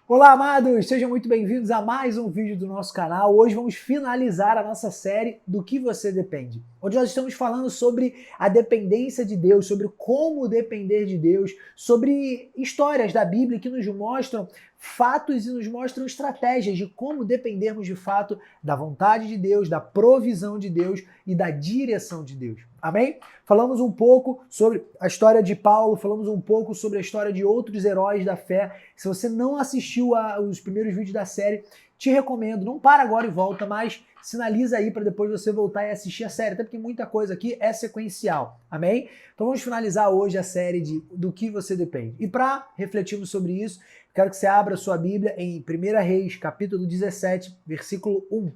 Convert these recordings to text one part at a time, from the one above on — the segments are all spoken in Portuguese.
Olá, amados! Sejam muito bem-vindos a mais um vídeo do nosso canal. Hoje vamos finalizar a nossa série Do Que Você Depende, onde nós estamos falando sobre a dependência de Deus, sobre como depender de Deus, sobre histórias da Bíblia que nos mostram fatos e nos mostram estratégias de como dependermos de fato da vontade de Deus, da provisão de Deus e da direção de Deus. Amém? Falamos um pouco sobre a história de Paulo, falamos um pouco sobre a história de outros heróis da fé. Se você não assistiu os primeiros vídeos da série, te recomendo, não para agora e volta, mas sinaliza aí para depois você voltar e assistir a série, até porque muita coisa aqui é sequencial, amém? Então vamos finalizar hoje a série Do Que Você Depende. E para refletirmos sobre isso, quero que você abra a sua Bíblia em 1 Reis, capítulo 17, versículo 1.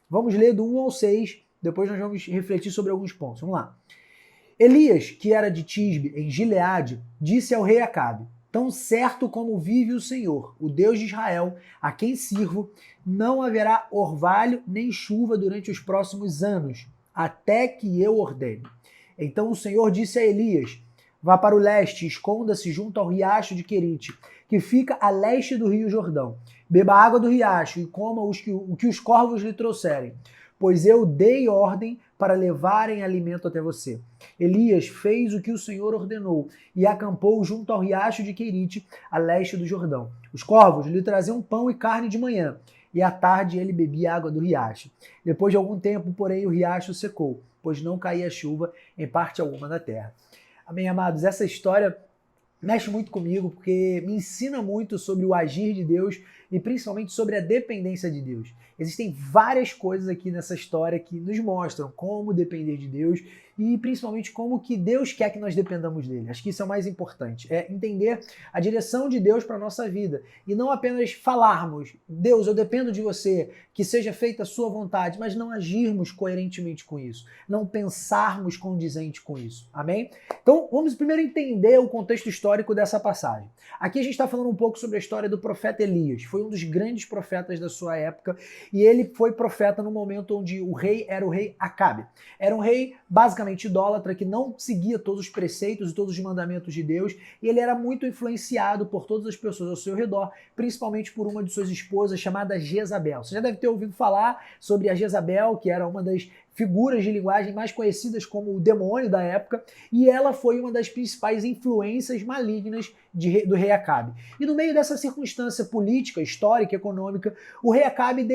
Vamos ler do 1 ao 6, depois nós vamos refletir sobre alguns pontos. Vamos lá. Elias, que era de Tisbe, em Gileade, disse ao rei Acabe: tão certo como vive o Senhor, o Deus de Israel, a quem sirvo, não haverá orvalho nem chuva durante os próximos anos, até que eu ordene. Então o Senhor disse a Elias: vá para o leste, esconda-se junto ao riacho de Querite, que fica a leste do rio Jordão. Beba a água do riacho e coma o que os corvos lhe trouxerem, pois eu dei ordem para levarem alimento até você. Elias fez o que o Senhor ordenou e acampou junto ao riacho de Querite, a leste do Jordão. Os corvos lhe traziam pão e carne de manhã, e à tarde ele bebia água do riacho. Depois de algum tempo, porém, o riacho secou, pois não caía chuva em parte alguma da terra. Amém, amados? Essa história mexe muito comigo, porque me ensina muito sobre o agir de Deus e principalmente sobre a dependência de Deus. Existem várias coisas aqui nessa história que nos mostram como depender de Deus e principalmente como que Deus quer que nós dependamos dele. Acho que isso é o mais importante, é entender a direção de Deus para a nossa vida e não apenas falarmos: Deus, eu dependo de você, que seja feita a sua vontade, mas não agirmos coerentemente com isso, não pensarmos condizente com isso. Amém? Então, vamos primeiro entender o contexto histórico dessa passagem. Aqui a gente está falando um pouco sobre a história do profeta Elias. Foi um dos grandes profetas da sua época e ele foi profeta no momento onde o rei era o rei Acabe. Era um rei basicamente idólatra que não seguia todos os preceitos e todos os mandamentos de Deus e ele era muito influenciado por todas as pessoas ao seu redor, principalmente por uma de suas esposas chamada Jezabel. Você já deve ter ouvido falar sobre a Jezabel, que era uma das figuras de linguagem mais conhecidas como o demônio da época, e ela foi uma das principais influências malignas do rei Acabe. E no meio dessa circunstância política, histórica, econômica, o rei Acabe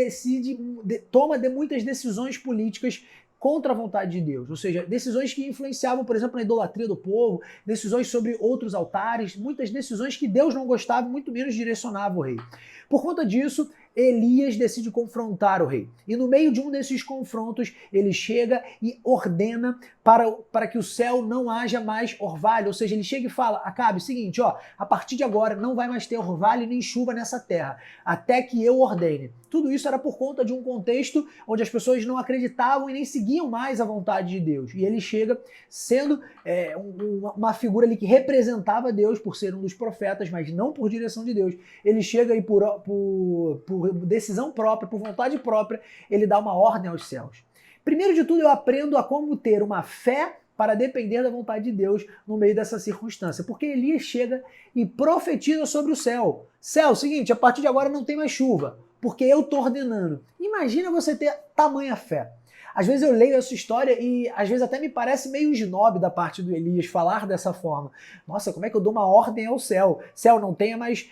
toma muitas decisões políticas contra a vontade de Deus, ou seja, decisões que influenciavam, por exemplo, na idolatria do povo, decisões sobre outros altares, muitas decisões que Deus não gostava, muito menos direcionava o rei. Por conta disso, Elias decide confrontar o rei. E no meio de um desses confrontos, ele chega e ordena para que o céu não haja mais orvalho. Ou seja, ele chega e fala: Acabe, seguinte, a partir de agora não vai mais ter orvalho nem chuva nessa terra, até que eu ordene. Tudo isso era por conta de um contexto onde as pessoas não acreditavam e nem seguiam mais a vontade de Deus. E ele chega sendo uma figura ali que representava Deus por ser um dos profetas, mas não por direção de Deus. Ele chega aí por decisão própria, por vontade própria, ele dá uma ordem aos céus. Primeiro de tudo, eu aprendo a como ter uma fé para depender da vontade de Deus no meio dessa circunstância. Porque Elias chega e profetiza sobre o céu. Céu, seguinte, a partir de agora não tem mais chuva, porque eu estou ordenando. Imagina você ter tamanha fé. Às vezes eu leio essa história e às vezes até me parece meio snob da parte do Elias falar dessa forma. Nossa, como é que eu dou uma ordem ao céu? Céu, não tenha mais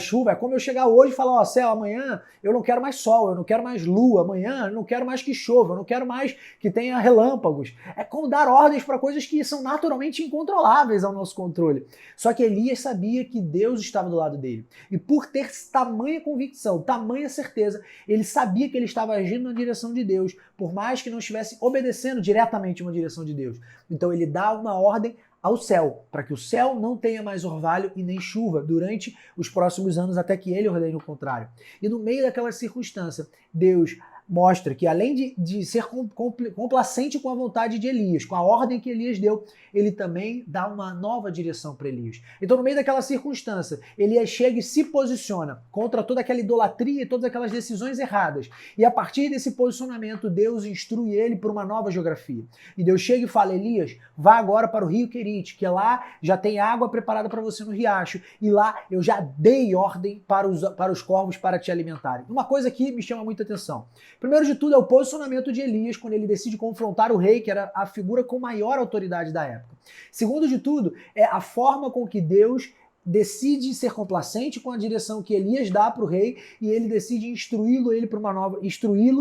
chuva. É como eu chegar hoje e falar: céu, amanhã eu não quero mais sol, eu não quero mais lua, amanhã eu não quero mais que chova, eu não quero mais que tenha relâmpagos. É como dar ordens para coisas que são naturalmente incontroláveis ao nosso controle. Só que Elias sabia que Deus estava do lado dele. E por ter tamanha convicção, tamanha certeza, ele sabia que ele estava agindo na direção de Deus, por mais que não estivesse obedecendo diretamente uma direção de Deus. Então ele dá uma ordem ao céu, para que o céu não tenha mais orvalho e nem chuva durante os próximos anos, até que ele ordene o contrário. E no meio daquela circunstância, Deus mostra que além de ser complacente com a vontade de Elias, com a ordem que Elias deu, ele também dá uma nova direção para Elias. Então, no meio daquela circunstância, Elias chega e se posiciona contra toda aquela idolatria e todas aquelas decisões erradas. E a partir desse posicionamento, Deus instrui ele para uma nova geografia. E Deus chega e fala: Elias, vá agora para o rio Querite, que lá já tem água preparada para você no riacho, e lá eu já dei ordem para os corvos para te alimentarem. Uma coisa que me chama muita atenção. Primeiro de tudo é o posicionamento de Elias quando ele decide confrontar o rei, que era a figura com maior autoridade da época. Segundo de tudo é a forma com que Deus decide ser complacente com a direção que Elias dá para o rei e ele decide instruí-lo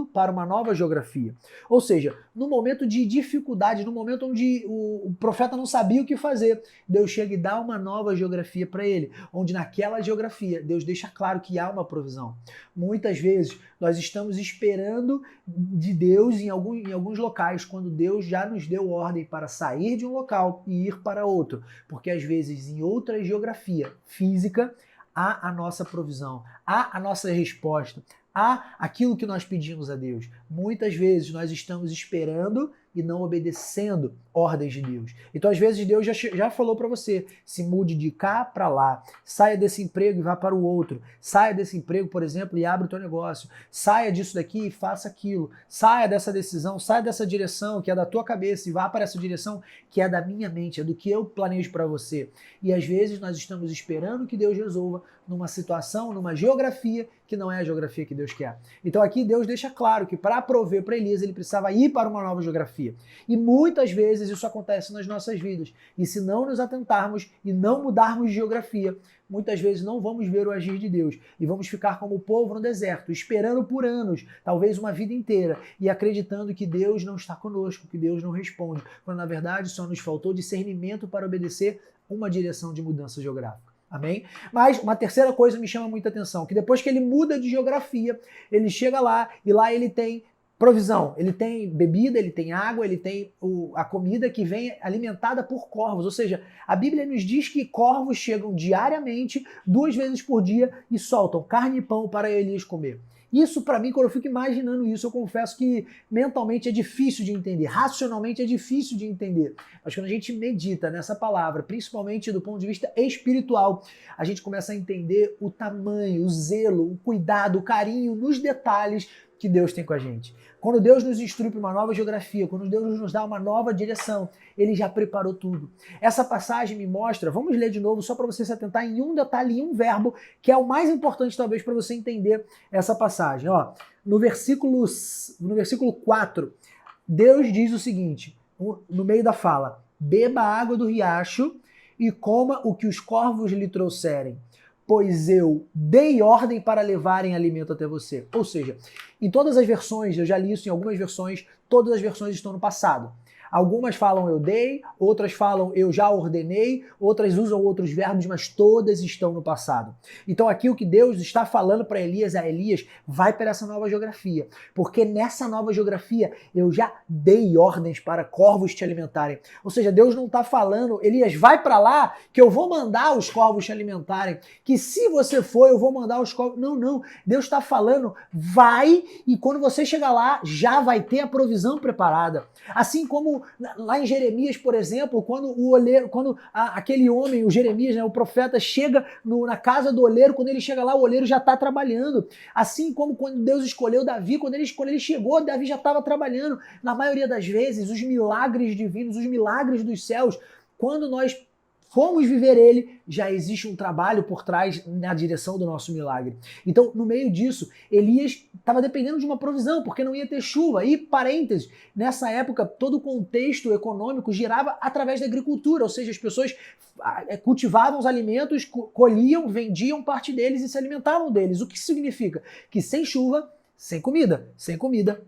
para uma nova geografia. Ou seja, no momento de dificuldade, no momento onde o profeta não sabia o que fazer, Deus chega e dá uma nova geografia para ele, onde naquela geografia Deus deixa claro que há uma provisão. Muitas vezes nós estamos esperando de Deus em alguns locais, quando Deus já nos deu ordem para sair de um local e ir para outro, porque às vezes em outra geografia física há a nossa provisão, há a nossa resposta, há aquilo que nós pedimos a Deus. Muitas vezes nós estamos esperando e não obedecendo ordens de Deus. Então, às vezes, Deus já falou para você: se mude de cá para lá, saia desse emprego e vá para o outro, saia desse emprego, por exemplo, e abre o teu negócio, saia disso daqui e faça aquilo, saia dessa decisão, saia dessa direção que é da tua cabeça e vá para essa direção que é da minha mente, é do que eu planejo para você. E às vezes nós estamos esperando que Deus resolva numa situação, numa geografia que não é a geografia que Deus quer. Então aqui Deus deixa claro que para prover para Elias ele precisava ir para uma nova geografia. E muitas vezes isso acontece nas nossas vidas. E se não nos atentarmos e não mudarmos de geografia, muitas vezes não vamos ver o agir de Deus. E vamos ficar como o povo no deserto, esperando por anos, talvez uma vida inteira, e acreditando que Deus não está conosco, que Deus não responde, quando na verdade só nos faltou discernimento para obedecer uma direção de mudança geográfica. Amém? Mas uma terceira coisa me chama muita atenção, que depois que ele muda de geografia, ele chega lá e lá ele tem provisão, ele tem bebida, ele tem água, ele tem a comida que vem alimentada por corvos. Ou seja, a Bíblia nos diz que corvos chegam diariamente, 2 vezes por dia, e soltam carne e pão para Elias comer. Isso, para mim, quando eu fico imaginando isso, eu confesso que mentalmente é difícil de entender, racionalmente é difícil de entender. Mas quando a gente medita nessa palavra, principalmente do ponto de vista espiritual, a gente começa a entender o tamanho, o zelo, o cuidado, o carinho nos detalhes que Deus tem com a gente. Quando Deus nos instrui para uma nova geografia, quando Deus nos dá uma nova direção, Ele já preparou tudo. Essa passagem me mostra, vamos ler de novo só para você se atentar em um detalhe, em um verbo, que é o mais importante talvez para você entender essa passagem. Ó, no versículo 4, Deus diz o seguinte, no meio da fala: beba a água do riacho e coma o que os corvos lhe trouxerem, pois eu dei ordem para levarem alimento até você. Ou seja, em todas as versões, eu já li isso em algumas versões, todas as versões estão no passado. Algumas falam eu dei, outras falam eu já ordenei, outras usam outros verbos, mas todas estão no passado. Então aqui o que Deus está falando para Elias é: Elias, vai para essa nova geografia, porque nessa nova geografia eu já dei ordens para corvos te alimentarem. Ou seja, Deus não está falando: Elias, vai para lá que eu vou mandar os corvos te alimentarem, que se você for eu vou mandar os corvos. Não, não. Deus está falando: vai, e quando você chegar lá já vai ter a provisão preparada. Assim como lá em Jeremias, por exemplo, quando aquele homem, o Jeremias, né, o profeta, chega na casa do oleiro, quando ele chega lá, o oleiro já está trabalhando. Assim como quando Deus escolheu Davi, quando ele chegou, Davi já estava trabalhando. Na maioria das vezes, os milagres divinos, os milagres dos céus, quando nós fomos viver ele, já existe um trabalho por trás na direção do nosso milagre. Então, no meio disso, Elias estava dependendo de uma provisão, porque não ia ter chuva. E, parênteses, nessa época, todo o contexto econômico girava através da agricultura, ou seja, as pessoas cultivavam os alimentos, colhiam, vendiam parte deles e se alimentavam deles. O que significa? Que sem chuva, sem comida,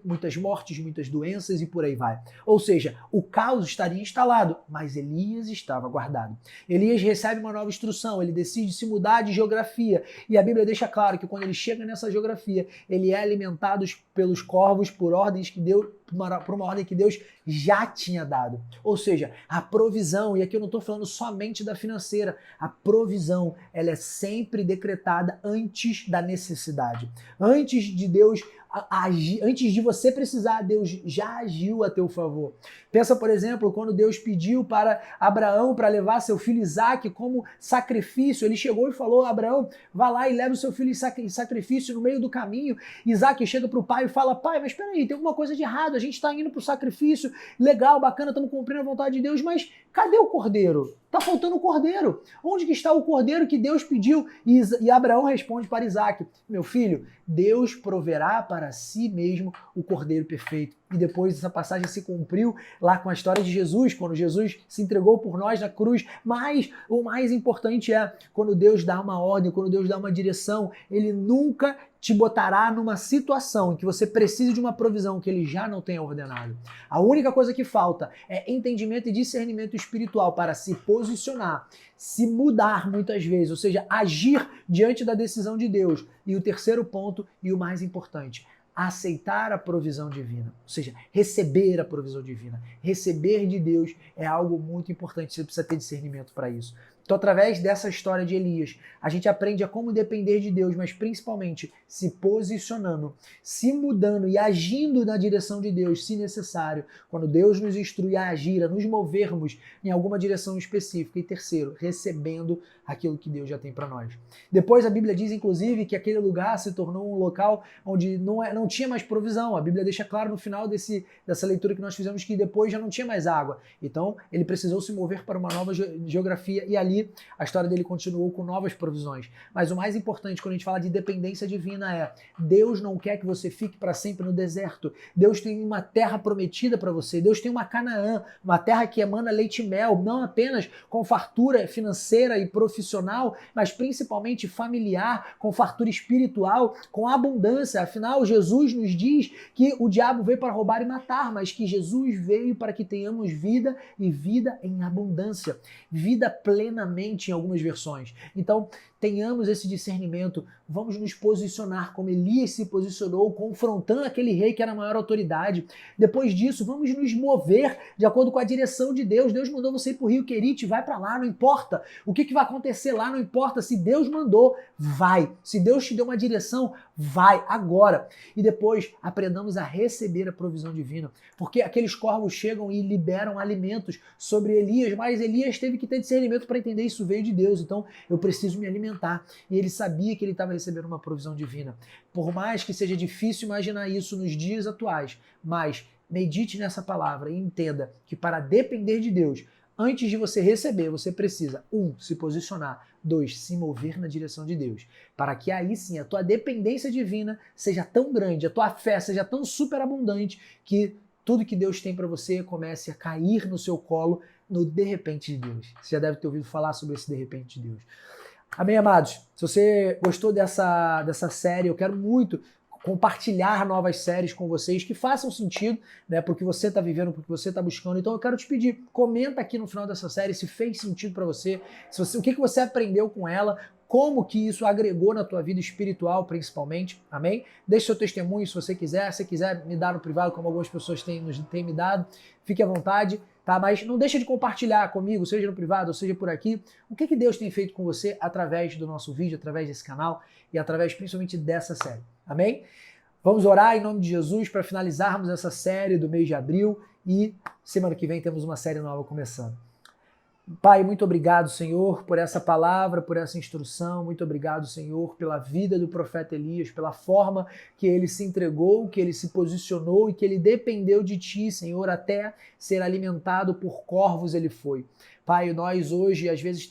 muitas mortes, muitas doenças e por aí vai. Ou seja, o caos estaria instalado, mas Elias estava guardado. Elias recebe uma nova instrução, ele decide se mudar de geografia, e a Bíblia deixa claro que quando ele chega nessa geografia, ele é alimentado pelos corvos por uma ordem que Deus já tinha dado. Ou seja, a provisão, e aqui eu não estou falando somente da financeira, a provisão, ela é sempre decretada antes da necessidade. Antes de Deus antes de você precisar, Deus já agiu a teu favor. Pensa, por exemplo, quando Deus pediu para Abraão para levar seu filho Isaque como sacrifício. Ele chegou e falou: Abraão, vá lá e leva o seu filho em sacrifício. No meio do caminho, Isaque chega para o pai e fala: pai, mas espera aí, tem alguma coisa de errado, a gente está indo para o sacrifício, legal, bacana, estamos cumprindo a vontade de Deus, mas cadê o cordeiro? Está faltando o cordeiro. Onde que está o cordeiro que Deus pediu? E Abraão responde para Isaque: meu filho, Deus proverá para si mesmo o cordeiro perfeito. E depois essa passagem se cumpriu lá com a história de Jesus, quando Jesus se entregou por nós na cruz. Mas o mais importante é, quando Deus dá uma ordem, quando Deus dá uma direção, Ele nunca te botará numa situação em que você precise de uma provisão que Ele já não tenha ordenado. A única coisa que falta é entendimento e discernimento espiritual para se posicionar, se mudar muitas vezes, ou seja, agir diante da decisão de Deus. E o terceiro ponto, e o mais importante, aceitar a provisão divina, ou seja, receber a provisão divina. Receber de Deus é algo muito importante, você precisa ter discernimento para isso. Então, através dessa história de Elias, a gente aprende a como depender de Deus, mas principalmente se posicionando, se mudando e agindo na direção de Deus, se necessário, quando Deus nos instrui a agir, a nos movermos em alguma direção específica. E terceiro, recebendo aquilo que Deus já tem para nós. Depois a Bíblia diz, inclusive, que aquele lugar se tornou um local onde não tinha mais provisão. A Bíblia deixa claro no final dessa leitura que nós fizemos que depois já não tinha mais água. Então, ele precisou se mover para uma nova geografia e ali a história dele continuou com novas provisões. Mas o mais importante quando a gente fala de dependência divina é: Deus não quer que você fique para sempre no deserto. Deus tem uma terra prometida para você. Deus tem uma Canaã, uma terra que emana leite e mel, não apenas com fartura financeira e profissional, mas principalmente familiar, com fartura espiritual, com abundância. Afinal, Jesus nos diz que o diabo veio para roubar e matar, mas que Jesus veio para que tenhamos vida e vida em abundância. Vida plenamente em algumas versões. Então, tenhamos esse discernimento, vamos nos posicionar como Elias se posicionou, confrontando aquele rei que era a maior autoridade. Depois disso, vamos nos mover de acordo com a direção de Deus. Deus mandou você ir para o Rio Querite, vai para lá, não importa o que vai acontecer lá, não importa. Se Deus mandou, vai. Se Deus te deu uma direção, vai agora. E depois, aprendamos a receber a provisão divina, porque aqueles corvos chegam e liberam alimentos sobre Elias, mas Elias teve que ter discernimento para entender isso veio de Deus, então eu preciso me alimentar. E ele sabia que ele estava recebendo uma provisão divina. Por mais que seja difícil imaginar isso nos dias atuais, mas medite nessa palavra e entenda que para depender de Deus, antes de você receber, você precisa, 1, se posicionar, 2, se mover na direção de Deus, para que aí sim a tua dependência divina seja tão grande, a tua fé seja tão superabundante que tudo que Deus tem para você comece a cair no seu colo no de repente de Deus. Você já deve ter ouvido falar sobre esse de repente de Deus. Amém, amados? Se você gostou dessa série, eu quero muito compartilhar novas séries com vocês que façam sentido, né, porque você está vivendo, porque você está buscando. Então eu quero te pedir, comenta aqui no final dessa série se fez sentido para você, o que você aprendeu com ela, como que isso agregou na tua vida espiritual, principalmente, amém? Deixe seu testemunho se você quiser me dar no privado, como algumas pessoas têm me dado, fique à vontade, tá? Mas não deixa de compartilhar comigo, seja no privado ou seja por aqui, o que Deus tem feito com você através do nosso vídeo, através desse canal e através principalmente dessa série, amém? Vamos orar em nome de Jesus para finalizarmos essa série do mês de abril e semana que vem temos uma série nova começando. Pai, muito obrigado, Senhor, por essa palavra, por essa instrução. Muito obrigado, Senhor, pela vida do profeta Elias, pela forma que ele se entregou, que ele se posicionou e que ele dependeu de Ti, Senhor, até ser alimentado por corvos ele foi. Pai, nós hoje às vezes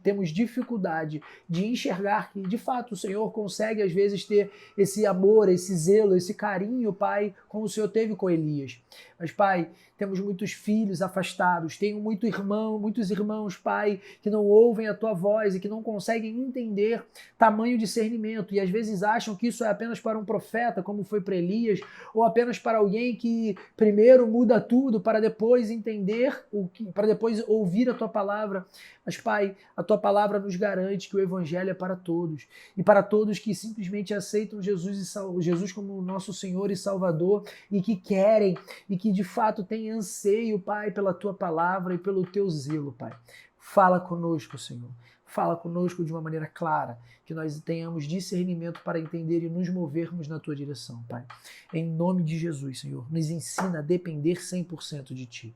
temos dificuldade de enxergar que de fato o Senhor consegue às vezes ter esse amor, esse zelo, esse carinho, Pai, como o Senhor teve com Elias. Mas, Pai, temos muitos filhos afastados, tenho muitos irmãos, Pai, que não ouvem a Tua voz e que não conseguem entender tamanho discernimento e às vezes acham que isso é apenas para um profeta, como foi para Elias, ou apenas para alguém que primeiro muda tudo para depois entender, para depois ouvir a Tua palavra. Mas, Pai, a Tua palavra nos garante que o Evangelho é para todos e para todos que simplesmente aceitam Jesus como nosso Senhor e Salvador e que querem e que de fato têm anseio, Pai, pela Tua palavra e pelo Teu zelo, Pai. Fala conosco, Senhor. Fala conosco de uma maneira clara, que nós tenhamos discernimento para entender e nos movermos na tua direção, Pai. Em nome de Jesus, Senhor, nos ensina a depender 100% de ti.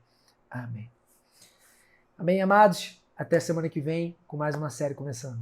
Amém. Amém, amados? Até semana que vem com mais uma série começando.